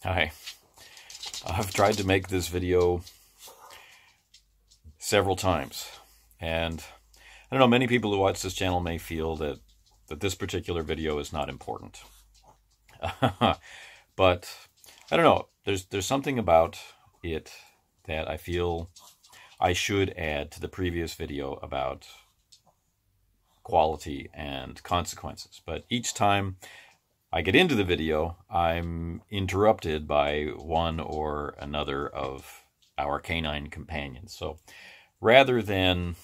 Hi. I've tried to make this video several times, and I don't know, many people who watch this channel may feel that this particular video is not important. But I don't know, there's something about it that I feel I should add to the previous video about quality and consequences. But each time I get into the video, I'm interrupted by one or another of our canine companions. So rather than,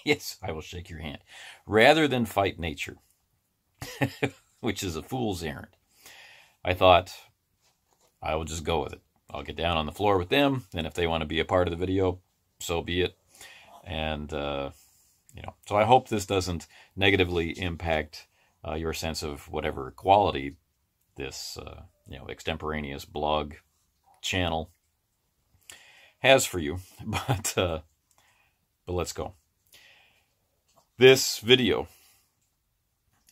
yes, I will shake your hand, rather than fight nature, which is a fool's errand, I thought I will just go with it. I'll get down on the floor with them, and if they want to be a part of the video, so be it. And, so I hope this doesn't negatively impact your sense of whatever quality this, extemporaneous blog channel has for you. But let's go. This video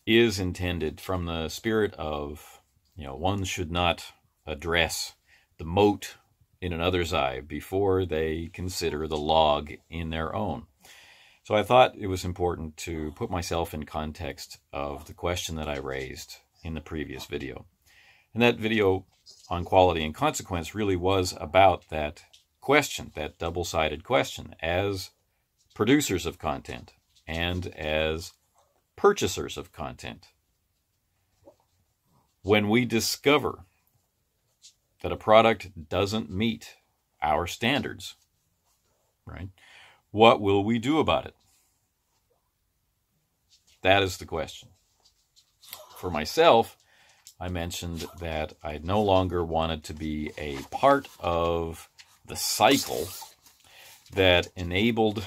is intended from the spirit of, one should not address the mote in another's eye before they consider the log in their own. So I thought it was important to put myself in context of the question that I raised in the previous video. And that video on quality and consequence really was about that question, that double-sided question, as producers of content and as purchasers of content. When we discover that a product doesn't meet our standards, right? What will we do about it? That is the question. For myself, I mentioned that I no longer wanted to be a part of the cycle that enabled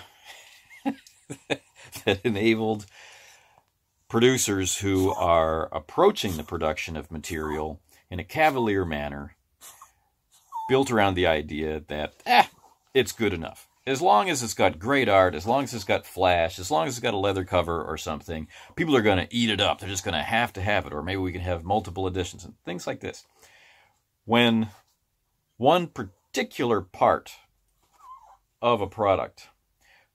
producers who are approaching the production of material in a cavalier manner, built around the idea that, it's good enough. As long as it's got great art, as long as it's got flash, as long as it's got a leather cover or something, people are going to eat it up. They're just going to have it, or maybe we can have multiple editions and things like this. When one particular part of a product,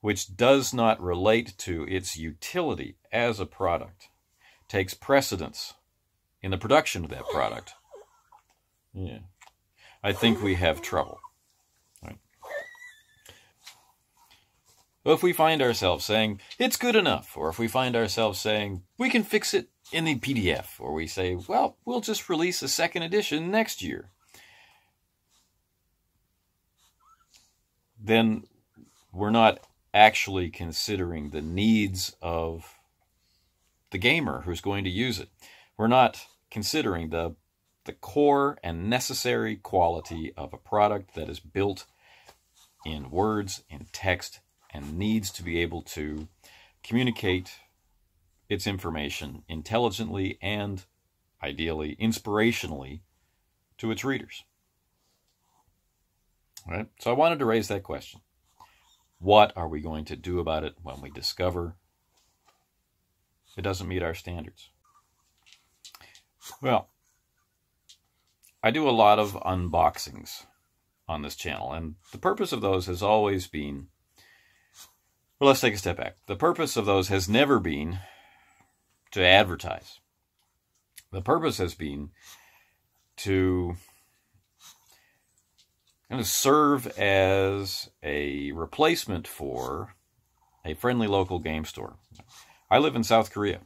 which does not relate to its utility as a product, takes precedence in the production of that product, I think we have trouble. Right? But if we find ourselves saying, it's good enough, or if we find ourselves saying, we can fix it in the PDF, or we say, well, we'll just release a second edition next year, then we're not actually considering the needs of the gamer who's going to use it. We're not considering the core and necessary quality of a product that is built in words, in text, and needs to be able to communicate its information intelligently and, ideally, inspirationally to its readers. All right? So I wanted to raise that question. What are we going to do about it when we discover it doesn't meet our standards? Well, I do a lot of unboxings on this channel, and the purpose of those has always been, well, let's take a step back. The purpose of those has never been to advertise. The purpose has been to kind of serve as a replacement for a friendly local game store. I live in South Korea.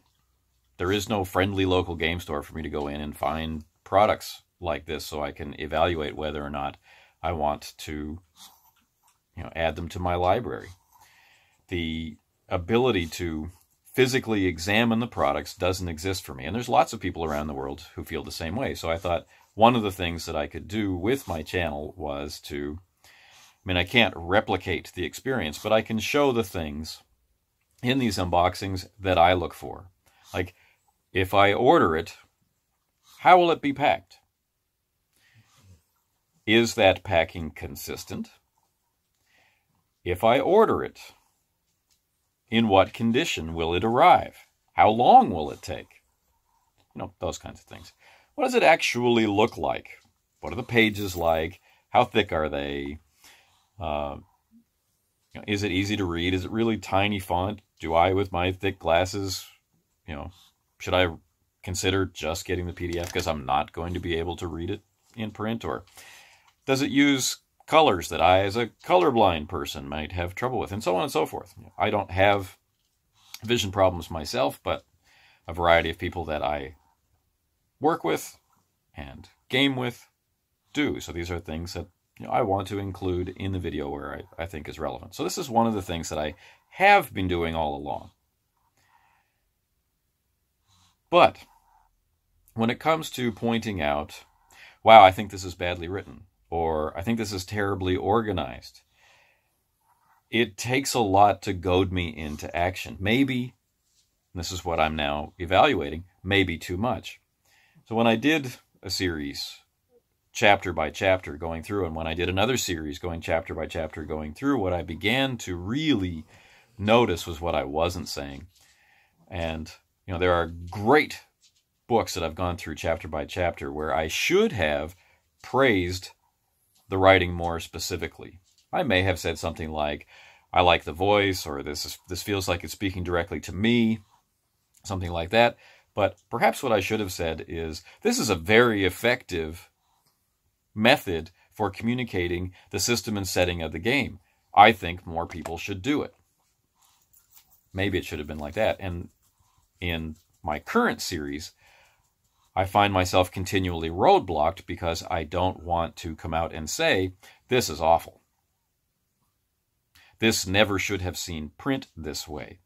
There is no friendly local game store for me to go in and find products like this so I can evaluate whether or not I want to add them to my library. The ability to physically examine the products doesn't exist for me. And there's lots of people around the world who feel the same way. So I thought one of the things that I could do with my channel was to, I can't replicate the experience, but I can show the things in these unboxings that I look for. Like, if I order it, how will it be packed? Is that packing consistent? If I order it, in what condition will it arrive? How long will it take? Those kinds of things. What does it actually look like What are the pages like? How thick are they? Is it easy to read? Is it really tiny font? Do I, with my thick glasses, should I consider just getting the PDF because I'm not going to be able to read it in print? Or does it use colors that I, as a colorblind person, might have trouble with? And so on and so forth. I don't have vision problems myself, but a variety of people that I work with and game with do. So these are things that I want to include in the video where I think is relevant. So this is one of the things that I have been doing all along. But when it comes to pointing out, wow, I think this is badly written, or I think this is terribly organized, it takes a lot to goad me into action. Maybe, and this is what I'm now evaluating, maybe too much. So when I did a series chapter by chapter going through, and when I did another series going chapter by chapter going through, what I began to really notice was what I wasn't saying. And there are great books that I've gone through chapter by chapter where I should have praised the writing more specifically. I may have said something like, I like the voice, or this feels like it's speaking directly to me, something like that. But perhaps what I should have said is, this is a very effective method for communicating the system and setting of the game. I think more people should do it. Maybe it should have been like that. And in my current series, I find myself continually roadblocked because I don't want to come out and say, this is awful. This never should have seen print this way.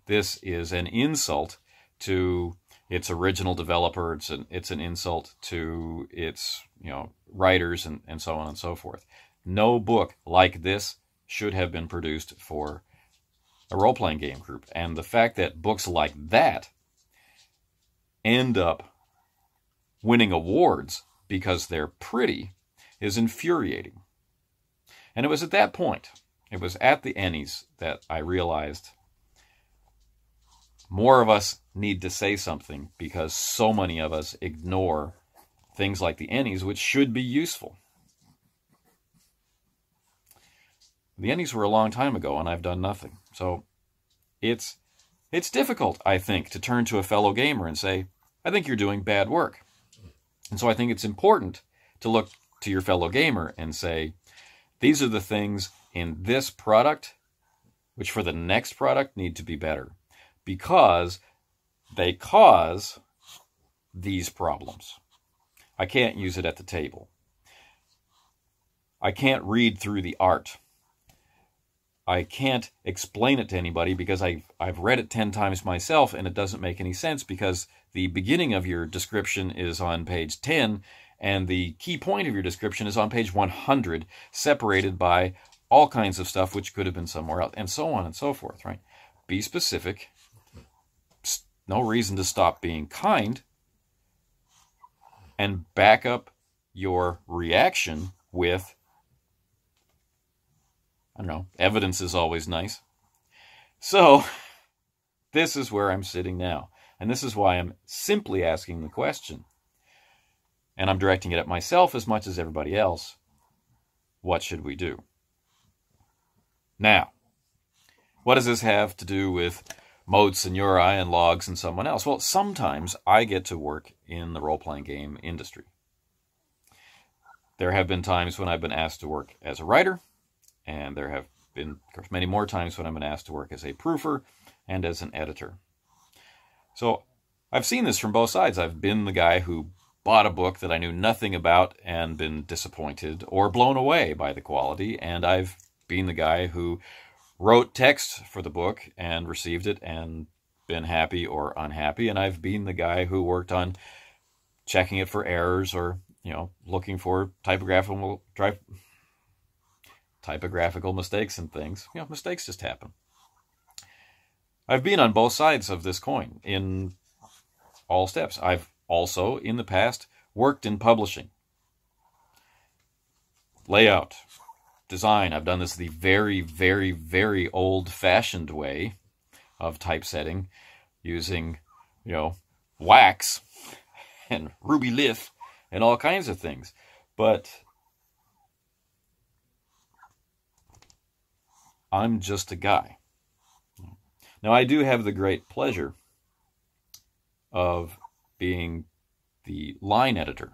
This is an insult to its original developer. It's an insult to its writers and so on and so forth. No book like this should have been produced for a role-playing game group. And the fact that books like that end up winning awards because they're pretty is infuriating. And it was at that point, it was at the Ennies, that I realized more of us need to say something, because so many of us ignore things like the Ennies, which should be useful. The Ennies were a long time ago, and I've done nothing. So it's difficult, I think, to turn to a fellow gamer and say, I think you're doing bad work. And so I think it's important to look to your fellow gamer and say, these are the things in this product which for the next product need to be better, because they cause these problems. I can't use it at the table. I can't read through the art. I can't explain it to anybody because I've read it 10 times myself, and it doesn't make any sense because the beginning of your description is on page 10 and the key point of your description is on page 100, separated by all kinds of stuff which could have been somewhere else, and so on and so forth, right? Be specific. No reason to stop being kind. And back up your reaction with, I don't know, evidence is always nice. So, this is where I'm sitting now. And this is why I'm simply asking the question. And I'm directing it at myself as much as everybody else. What should we do? Now, what does this have to do with Motes and Uri and logs and someone else? Well, sometimes I get to work in the role-playing game industry. There have been times when I've been asked to work as a writer, and there have been, of course, many more times when I've been asked to work as a proofer and as an editor. So I've seen this from both sides. I've been the guy who bought a book that I knew nothing about and been disappointed or blown away by the quality, and I've been the guy who wrote text for the book and received it and been happy or unhappy, and I've been the guy who worked on checking it for errors or, looking for typographical mistakes and things. Mistakes just happen. I've been on both sides of this coin in all steps. I've also, in the past, worked in publishing. Layout, design. I've done this the very, very, very old-fashioned way of typesetting, using, wax and Ruby Lith and all kinds of things. But I'm just a guy. Now, I do have the great pleasure of being the line editor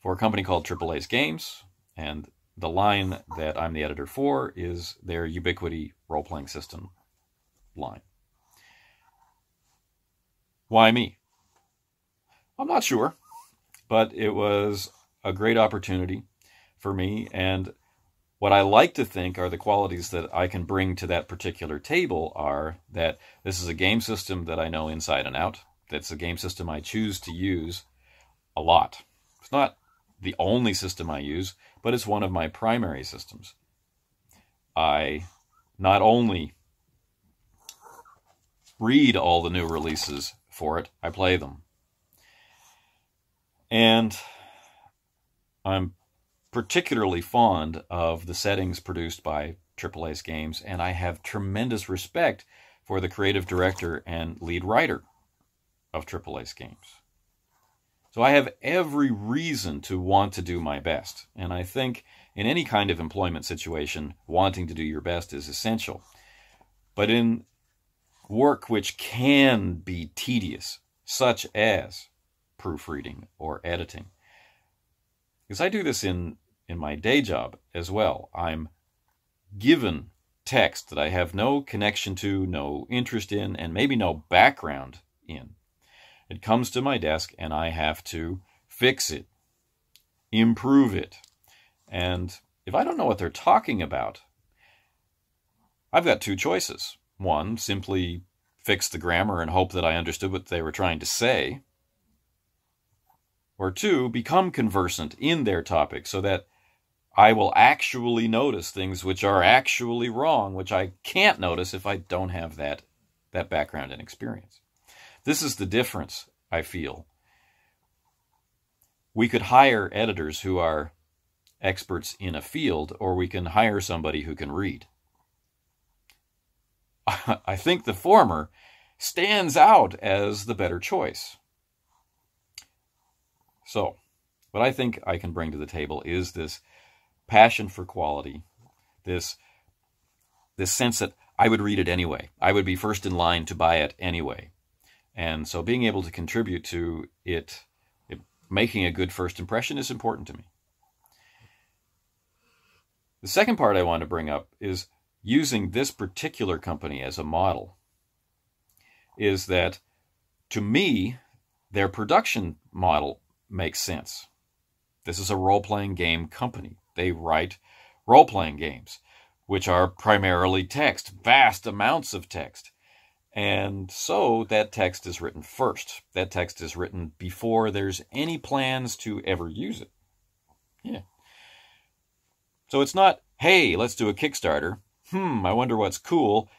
for a company called Triple Ace Games, and the line that I'm the editor for is their Ubiquity role-playing system line. Why me? I'm not sure, but it was a great opportunity for me, and what I like to think are the qualities that I can bring to that particular table are that this is a game system that I know inside and out. That's a game system I choose to use a lot. It's not the only system I use, but it's one of my primary systems. I not only read all the new releases for it, I play them. And I'm particularly fond of the settings produced by Triple Ace Games, and I have tremendous respect for the creative director and lead writer of Triple Ace Games. So I have every reason to want to do my best, and I think in any kind of employment situation, wanting to do your best is essential. But in work which can be tedious, such as proofreading or editing, because I do this in my day job as well. I'm given text that I have no connection to, no interest in, and maybe no background in. It comes to my desk and I have to fix it, improve it. And if I don't know what they're talking about, I've got two choices. One, simply fix the grammar and hope that I understood what they were trying to say. Or two, become conversant in their topic so that I will actually notice things which are actually wrong, which I can't notice if I don't have that background and experience. This is the difference, I feel. We could hire editors who are experts in a field, or we can hire somebody who can read. I think the former stands out as the better choice. So, what I think I can bring to the table is this passion for quality, this sense that I would read it anyway. I would be first in line to buy it anyway. And so being able to contribute to it making a good first impression is important to me. The second part I want to bring up is using this particular company as a model, is that to me, their production model makes sense. This is a role-playing game company. They write role-playing games, which are primarily text, vast amounts of text. And so that text is written first. That text is written before there's any plans to ever use it. Yeah. So it's not, hey, let's do a Kickstarter. I wonder what's cool.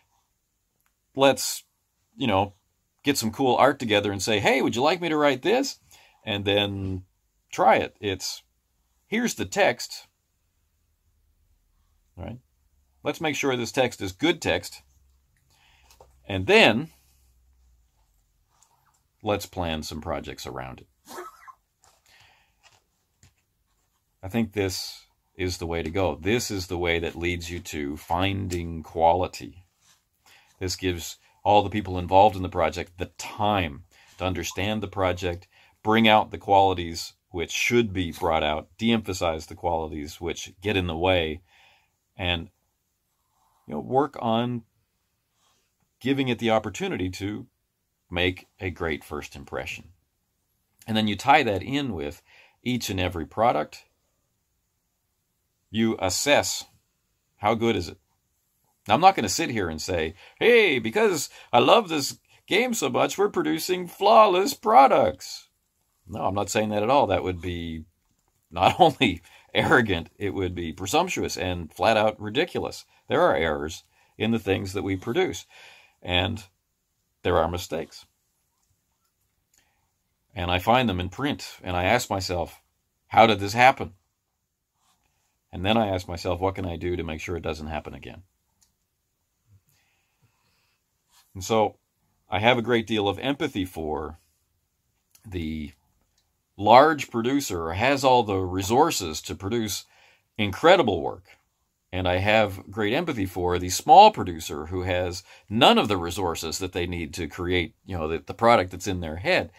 Let's, get some cool art together and say, hey, would you like me to write this? And then try it. It's, here's the text. All right. Let's make sure this text is good text. And then let's plan some projects around it. I think this is the way to go. This is the way that leads you to finding quality. This gives all the people involved in the project the time to understand the project, bring out the qualities which should be brought out, de-emphasize the qualities which get in the way, and work on giving it the opportunity to make a great first impression. And then you tie that in with each and every product. You assess how good is it. Now, I'm not going to sit here and say, hey, because I love this game so much, we're producing flawless products. No, I'm not saying that at all. That would be not only arrogant, it would be presumptuous and flat out ridiculous. There are errors in the things that we produce. And there are mistakes. And I find them in print. And I ask myself, how did this happen? And then I ask myself, what can I do to make sure it doesn't happen again? And so I have a great deal of empathy for the large producer has all the resources to produce incredible work, and I have great empathy for the small producer who has none of the resources that they need to create, the product that's in their head,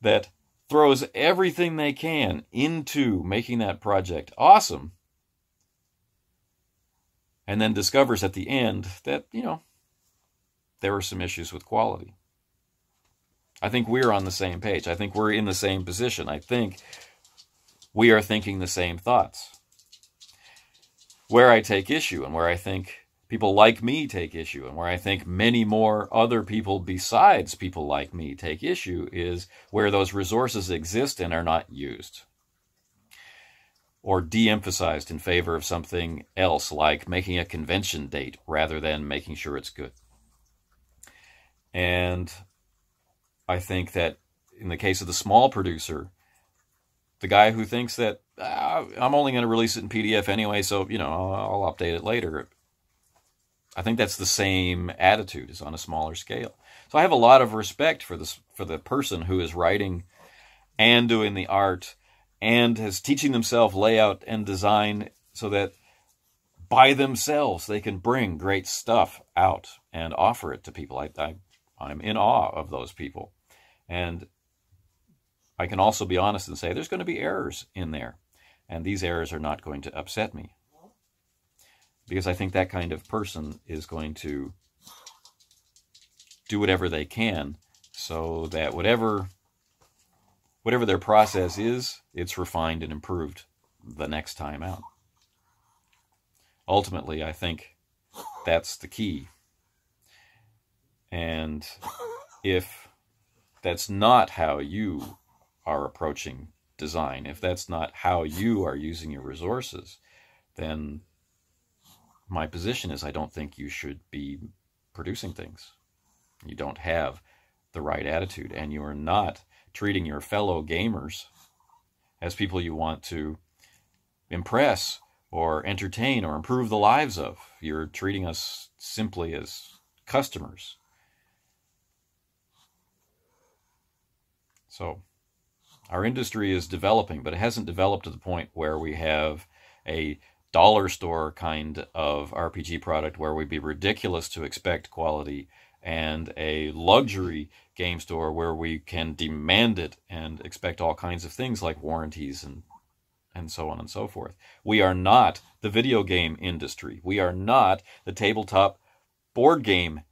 that throws everything they can into making that project awesome, and then discovers at the end that, there were some issues with quality. I think we're on the same page. I think we're in the same position. I think we are thinking the same thoughts. Where I take issue, and where I think people like me take issue, and where I think many more other people besides people like me take issue, is where those resources exist and are not used, or de-emphasized in favor of something else, like making a convention date rather than making sure it's good. And I think that in the case of the small producer, the guy who thinks that I'm only going to release it in PDF anyway, so I'll update it later, I think that's the same attitude as on a smaller scale. So I have a lot of respect for the person who is writing and doing the art and is teaching themselves layout and design so that by themselves they can bring great stuff out and offer it to people. I'm in awe of those people. And I can also be honest and say there's going to be errors in there. And these errors are not going to upset me, because I think that kind of person is going to do whatever they can so that whatever their process is, it's refined and improved the next time out. Ultimately, I think that's the key. And if that's not how you are approaching design, if that's not how you are using your resources, then my position is I don't think you should be producing things. You don't have the right attitude, and you are not treating your fellow gamers as people you want to impress or entertain or improve the lives of. You're treating us simply as customers. So our industry is developing, but it hasn't developed to the point where we have a dollar store kind of RPG product where we'd be ridiculous to expect quality, and a luxury game store where we can demand it and expect all kinds of things like warranties and so on and so forth. We are not the video game industry. We are not the tabletop board game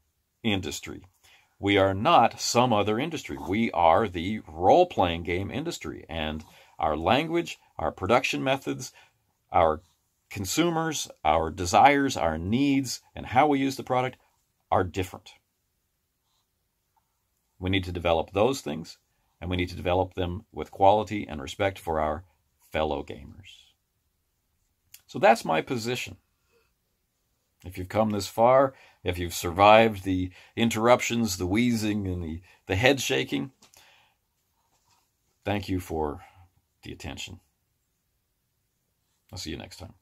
industry. We are not some other industry. We are the role-playing game industry, and our language, our production methods, our consumers, our desires, our needs, and how we use the product are different. We need to develop those things, and we need to develop them with quality and respect for our fellow gamers. So that's my position. If you've come this far, if you've survived the interruptions, the wheezing, and the head shaking, thank you for the attention. I'll see you next time.